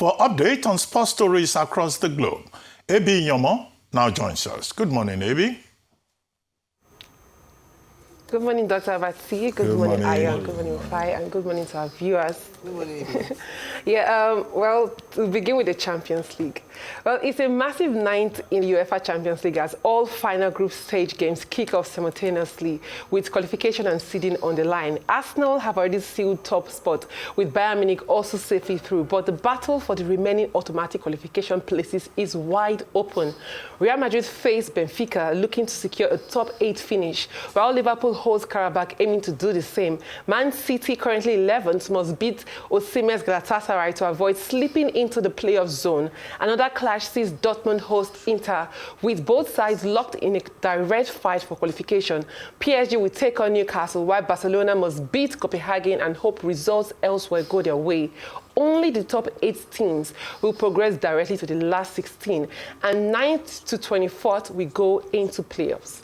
For update on sports stories across the globe, Ebi Nyomo now joins us. Good morning, Ebi. Good morning, Dr. Abati. Good morning, Ayan. Good morning, Fai. And good morning to our viewers. Good morning. Well, we'll begin with the Champions League. Well, it's a massive ninth in the UEFA Champions League as all final group stage games kick off simultaneously with qualification and seeding on the line. Arsenal have already sealed top spot with Bayern Munich also safely through, but the battle for the remaining automatic qualification places is wide open. Real Madrid face Benfica looking to secure a top 8 finish, while Liverpool holds Karabakh aiming to do the same. Man City, currently 11th, must beat Osimhen's Galatasaray to avoid slipping into the playoff zone. Another clash sees Dortmund host Inter, with both sides locked in a direct fight for qualification. PSG will take on Newcastle, while Barcelona must beat Copenhagen and hope results elsewhere go their way. Only the top 8 teams will progress directly to the last 16, and 9th to 24th will go into playoffs.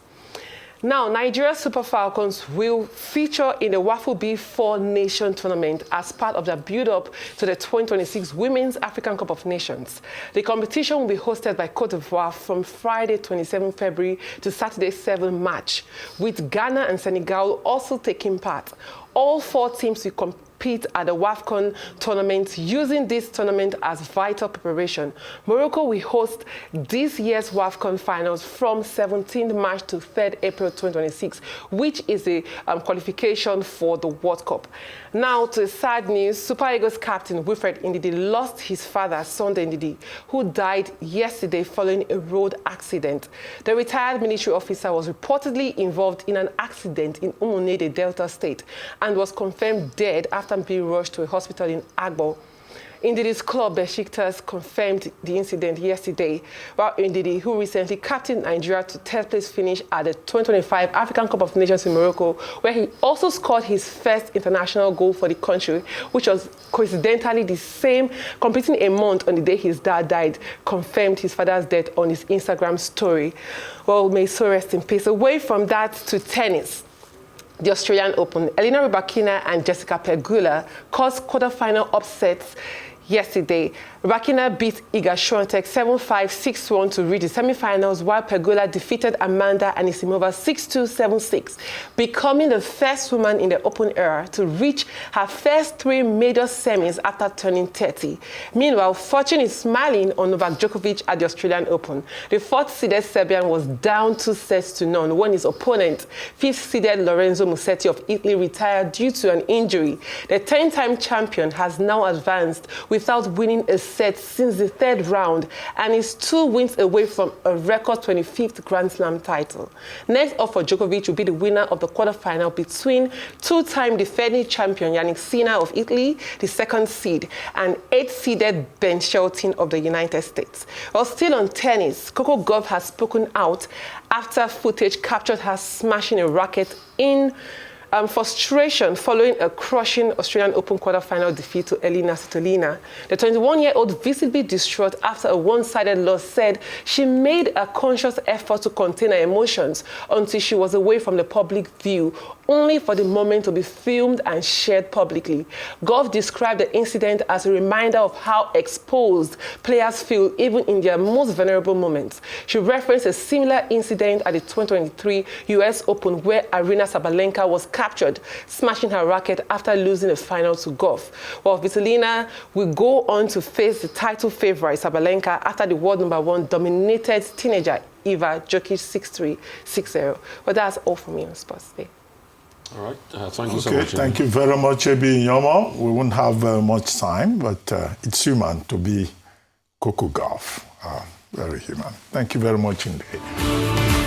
Now, Nigeria's Super Falcons will feature in the Waffle B 4 Nation tournament as part of the build-up to the 2026 Women's African Cup of Nations. The competition will be hosted by Côte d'Ivoire from Friday 27 February to Saturday 7 March, with Ghana and Senegal also taking part. All 4 teams will compete at the WAFCON tournament, using this tournament as vital preparation. Morocco will host this year's WAFCON finals from 17th March to 3rd April 2026, which is a qualification for the World Cup. Now to sad news, Super Eagles captain Wilfred Ndidi lost his father, Sunday Ndidi, who died yesterday following a road accident. The retired military officer was reportedly involved in an accident in Umunede, Delta State, and was confirmed dead after being rushed to a hospital in Agbo. Ndidi's club, Besiktas, confirmed the incident yesterday, while Ndidi, who recently captained Nigeria to 3rd place finish at the 2025 African Cup of Nations in Morocco, where he also scored his first international goal for the country, which was coincidentally the same, completing a month on the day his dad died, confirmed his father's death on his Instagram story. Well, may so rest in peace. Away from that to tennis. The Australian Open, Elena Rybakina and Jessica Pegula caused quarterfinal upsets yesterday. Rybakina beat Iga Swiatek 7-5, 6-1 to reach the semifinals, while Pegula defeated Amanda Anisimova 6-2, 7-6, becoming the first woman in the Open era to reach her first 3 major semis after turning 30. Meanwhile, fortune is smiling on Novak Djokovic at the Australian Open. The 4th-seeded Serbian was down 2-0 when his opponent, 5th-seeded Lorenzo Musetti of Italy, retired due to an injury. The 10-time champion has now advanced without winning a set since the 3rd round and is 2 wins away from a record 25th Grand Slam title. Next up for Djokovic will be the winner of the quarterfinal between 2-time defending champion Yannick Sinner of Italy, the 2nd seed, and 8th-seeded Ben Shelton of the United States. While still on tennis, Coco Gauff has spoken out after footage captured her smashing a racket in frustration following a crushing Australian Open quarterfinal defeat to Elina Svitolina. The 21-year-old, visibly distraught after a one-sided loss, said she made a conscious effort to contain her emotions until she was away from the public view, only for the moment to be filmed and shared publicly. Gauff described the incident as a reminder of how exposed players feel even in their most vulnerable moments. She referenced a similar incident at the 2023 US Open, where Aryna Sabalenka was captured smashing her racket after losing the final to Gauff. While Svitolina will go on to face the title favorite Sabalenka after the world #1 dominated teenager Iva Jokic 6-3, 6-0. But that's all for me on Sports Day. All right. Thank you so much. Thank you very much, Ebi Nyomo. We won't have much time, but it's human to be Coco Gauff. Very human. Thank you very much indeed.